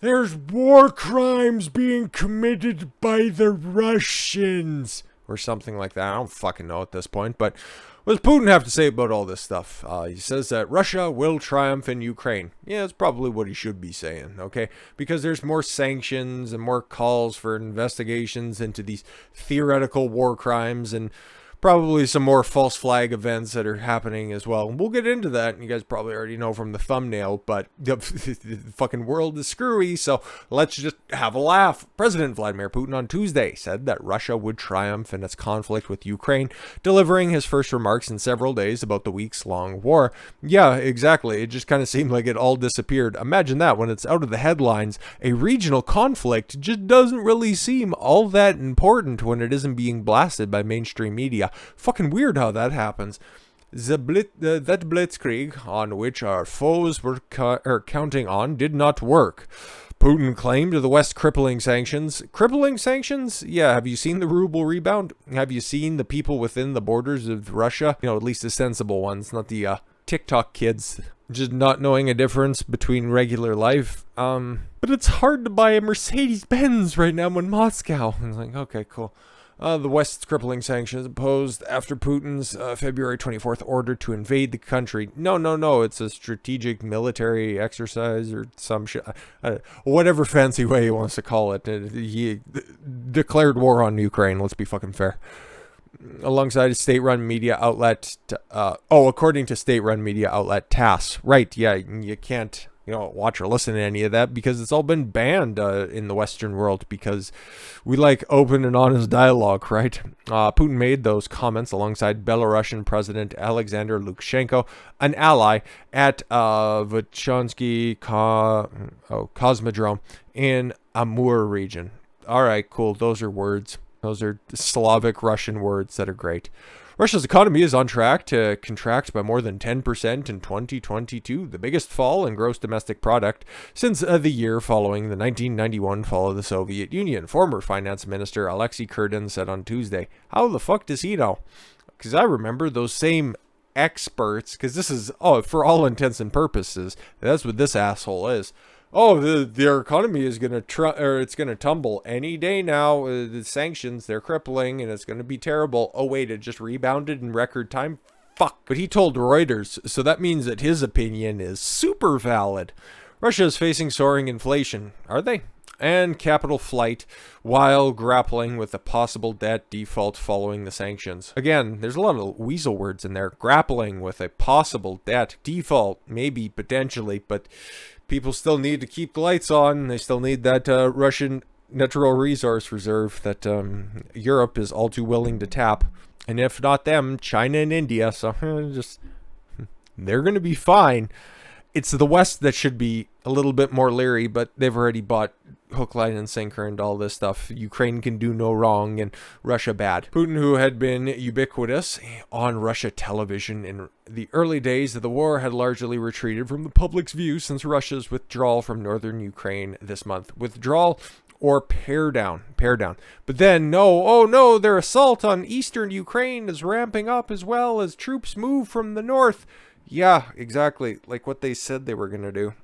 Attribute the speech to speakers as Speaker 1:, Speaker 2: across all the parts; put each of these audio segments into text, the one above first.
Speaker 1: There's war crimes being committed by the Russians. Or something like that. I don't fucking know at this point. But what does Putin have to say about all this stuff? He says that Russia will triumph in Ukraine. Yeah, that's probably what he should be saying, okay? Because there's more sanctions and more calls for investigations into these theoretical war crimes and probably some more false flag events that are happening as well. And we'll get into that. You guys probably already know from the thumbnail, but the fucking world is screwy, so let's just have a laugh. President Vladimir Putin on Tuesday said that Russia would triumph in its conflict with Ukraine, delivering his first remarks in several days about the weeks-long war. Yeah, exactly. It just kind of seemed like it all disappeared. Imagine that when it's out of the headlines. A regional conflict just doesn't really seem all that important when it isn't being blasted by mainstream media. Fucking weird how that happens. That blitzkrieg on which our foes were counting on did not work. Putin claimed the West crippling sanctions. Crippling sanctions? Yeah, have you seen the ruble rebound? Have you seen the people within the borders of Russia? You know, at least the sensible ones, not the TikTok kids just not knowing a difference between regular life. But it's hard to buy a Mercedes-Benz right now in Moscow. I was like, okay, cool. The West's crippling sanctions imposed after Putin's February 24th order to invade the country. No, it's a strategic military exercise or some shit. Whatever fancy way he wants to call it. He declared war on Ukraine, let's be fucking fair. Alongside a state-run media outlet, according to state-run media outlet TASS. Right, yeah, you can't watch or listen to any of that because it's all been banned in the Western world because we like open and honest dialogue, right? Putin made those comments alongside Belarusian President Alexander Lukashenko, an ally at Vachonsky Cosmodrome in Amur region. All right, cool. Those are words. Those are Slavic Russian words that are great. Russia's economy is on track to contract by more than 10% in 2022, the biggest fall in gross domestic product since the year following the 1991 fall of the Soviet Union. Former finance minister Alexei Kurdin said on Tuesday. How the fuck does he know? Because I remember those same experts, because this is, for all intents and purposes, that's what this asshole is. Their economy is going to it's going to tumble any day now. The sanctions, they're crippling, and it's going to be terrible. Oh, wait, it just rebounded in record time? Fuck. But he told Reuters, so that means that his opinion is super valid. Russia is facing soaring inflation. Are they? And capital flight while grappling with a possible debt default following the sanctions. Again, there's a lot of weasel words in there. Grappling with a possible debt default, maybe, potentially, but people still need to keep the lights on. They still need that Russian natural resource reserve that Europe is all too willing to tap. And if not them, China and India. So they're going to be fine. It's the West that should be a little bit more leery, but they've already bought hook, line, and sinker and all this stuff. Ukraine can do no wrong and Russia bad. Putin, who had been ubiquitous on Russia television in the early days of the war, had largely retreated from the public's view since Russia's withdrawal from northern Ukraine this month. Withdrawal or pare down. But then, no, their assault on eastern Ukraine is ramping up as well as troops move from the north. Yeah, exactly. Like what they said they were going to do.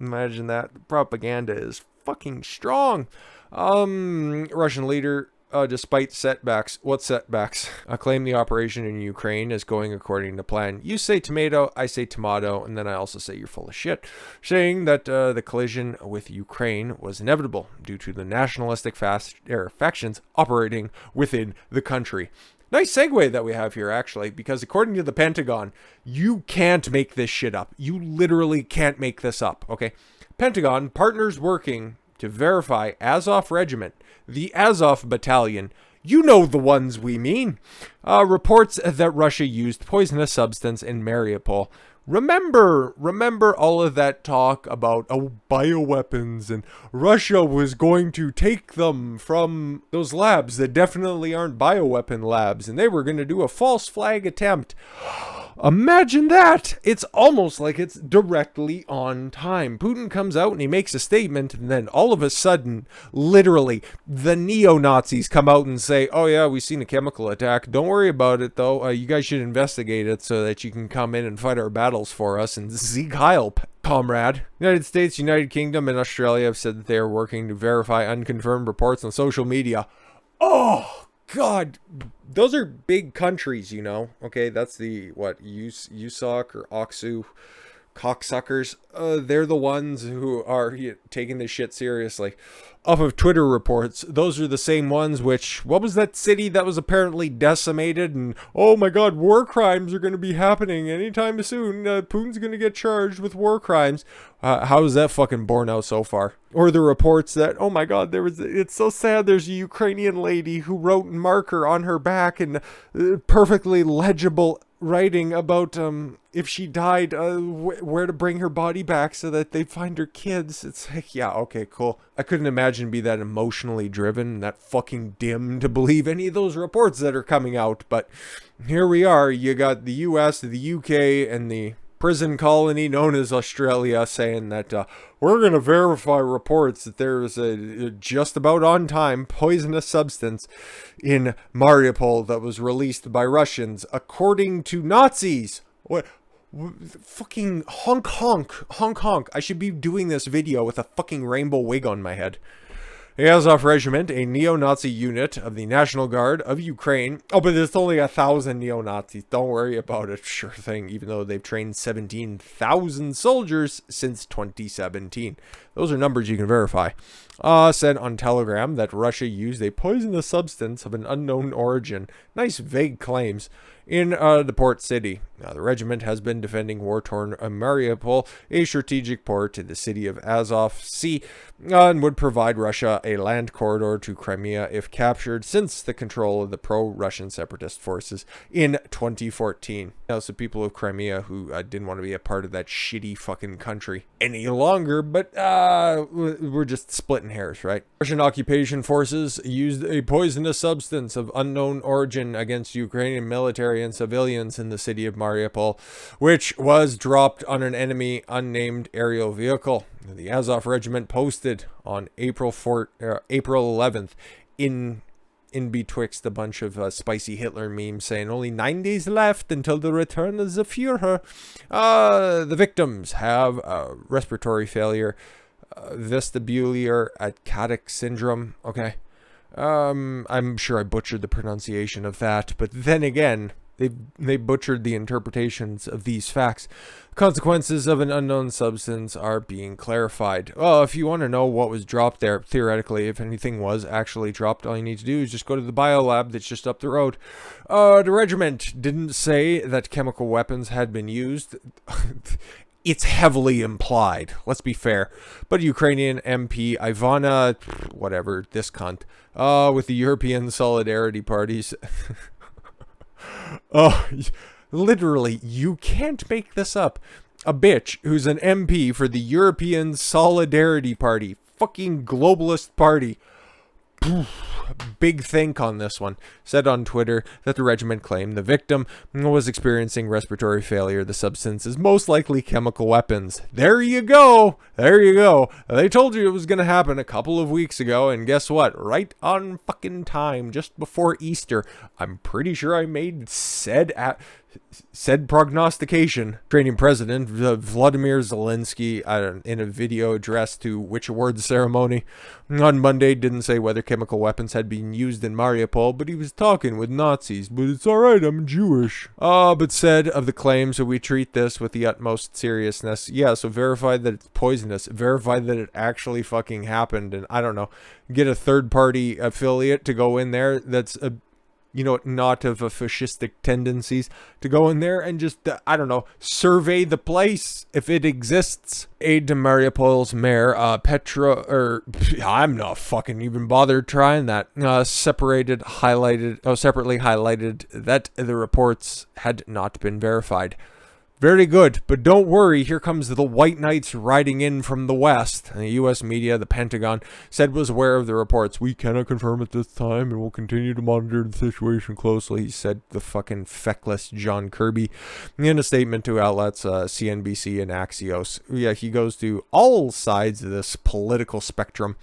Speaker 1: Imagine that. The propaganda is fucking strong. Russian leader, despite setbacks. What setbacks? Claimed the operation in Ukraine is going according to plan. You say tomato, I say tomato, and then I also say you're full of shit. Saying that the collision with Ukraine was inevitable due to the nationalistic factions operating within the country. Nice segue that we have here, actually, because according to the Pentagon, you can't make this shit up. You literally can't make this up, okay? Pentagon partners working to verify Azov Regiment, the Azov Battalion, you know the ones we mean, reports that Russia used poisonous substance in Mariupol. Remember all of that talk about bioweapons and Russia was going to take them from those labs that definitely aren't bioweapon labs and they were going to do a false flag attempt. Imagine that! It's almost like it's directly on time. Putin comes out and he makes a statement, and then all of a sudden, literally, the neo-Nazis come out and say, oh yeah, we've seen a chemical attack. Don't worry about it, though. You guys should investigate it so that you can come in and fight our battles for us. And Sieg Heil, comrade. United States, United Kingdom, and Australia have said that they are working to verify unconfirmed reports on social media. Oh! God, those are big countries, you know. Okay, that's the, what, USOC or OXU cocksuckers. They're the ones who are taking this shit seriously. Off of Twitter reports, those are the same ones which, what was that city that was apparently decimated? And, oh my god, war crimes are going to be happening anytime soon. Putin's going to get charged with war crimes. How is that fucking borne out so far? Or the reports that, oh my god, it's so sad, there's a Ukrainian lady who wrote in marker on her back and perfectly legible writing about if she died, where to bring her body back so that they find her kids. It's like, yeah, okay, cool. I couldn't imagine be that emotionally driven, that fucking dim to believe any of those reports that are coming out. But here we are. You got the US, the UK, and the prison colony known as Australia saying that we're going to verify reports that there is a just about on time poisonous substance in Mariupol that was released by Russians, according to Nazis. What? Fucking honk. I should be doing this video with a fucking rainbow wig on my head. The Azov Regiment, a neo-Nazi unit of the National Guard of Ukraine. Oh, but it's only 1,000 neo-Nazis. Don't worry about it. Sure thing, even though they've trained 17,000 soldiers since 2017. Those are numbers you can verify. Said on Telegram that Russia used a poisonous substance of an unknown origin. Nice vague claims. In the port city. Now, the regiment has been defending war-torn Mariupol, a strategic port in the city of Azov Sea, and would provide Russia a land corridor to Crimea if captured since the control of the pro-Russian separatist forces in 2014. Now, some people of Crimea who didn't want to be a part of that shitty fucking country any longer, but we're just splitting hairs, right? Russian occupation forces used a poisonous substance of unknown origin against Ukrainian military and civilians in the city of Mariupol, which was dropped on an enemy unnamed aerial vehicle. The Azov Regiment posted on April 11th in betwixt a bunch of spicy Hitler memes saying only 9 days left until the return of the Führer. The victims have respiratory failure, vestibular atcatic syndrome. Okay. I'm sure I butchered the pronunciation of that, but then again, they butchered the interpretations of these facts. Consequences of an unknown substance are being clarified. Well, if you want to know what was dropped there, theoretically, if anything was actually dropped, all you need to do is just go to the biolab that's just up the road. The regiment didn't say that chemical weapons had been used. It's heavily implied, let's be fair. But Ukrainian MP Ivana, whatever, this cunt, with the European Solidarity parties... Oh, literally, you can't make this up. A bitch who's an MP for the European Solidarity Party, fucking globalist party. Big think on this one. Said on Twitter that the regiment claimed the victim was experiencing respiratory failure. The substance is most likely chemical weapons. There you go. There you go. They told you it was going to happen a couple of weeks ago, and guess what? Right on fucking time, just before Easter, I'm pretty sure I made said prognostication. Ukrainian President Vladimir Zelensky, in a video addressed to which awards ceremony on Monday, didn't say whether chemical weapons had been used in Mariupol, but he was talking with Nazis. But it's alright, I'm Jewish. But said of the claims that we treat this with the utmost seriousness. Yeah, so verify that it's poisonous. Verify that it actually fucking happened. And I don't know, get a third-party affiliate to go in there that's not of a fascistic tendencies, to go in there and just, I don't know, survey the place if it exists. Aide to Mariupol's mayor, I'm not fucking even bothered trying that, separately highlighted that the reports had not been verified. Very good, but don't worry, here comes the white knights riding in from the west. And the U.S. media, the Pentagon, said was aware of the reports. We cannot confirm at this time and will continue to monitor the situation closely, he said, the fucking feckless John Kirby, in a statement to outlets CNBC and Axios. Yeah, he goes to all sides of this political spectrum.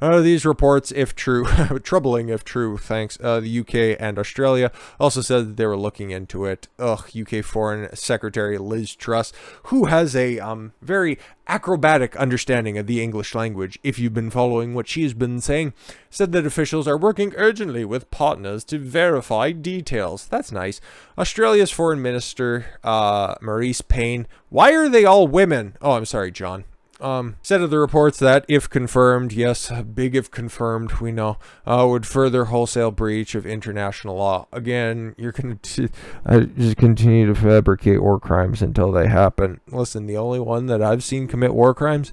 Speaker 1: These reports, if true, troubling if true, thanks. The UK and Australia also said that they were looking into it. UK Foreign Secretary Liz Truss, who has a very acrobatic understanding of the English language, if you've been following what she's been saying, said that officials are working urgently with partners to verify details. That's nice. Australia's Foreign Minister, Maurice Payne. Why are they all women? Oh, I'm sorry, John. Said of the reports that, if confirmed, yes, big if confirmed, we know, would further wholesale breach of international law. Again, you're going to just continue to fabricate war crimes until they happen. Listen, the only one that I've seen commit war crimes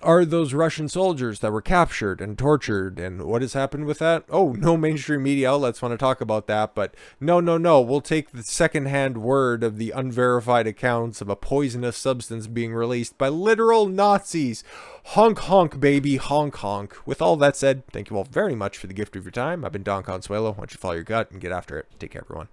Speaker 1: are those Russian soldiers that were captured and tortured. And what has happened with that? Oh, no mainstream media outlets want to talk about that, but no. We'll take the secondhand word of the unverified accounts of a poisonous substance being released by literal Nazis. Honk, honk, baby, honk, honk. With all that said, thank you all very much for the gift of your time. I've been Don Consuelo. Why don't you follow your gut and get after it. Take care, everyone.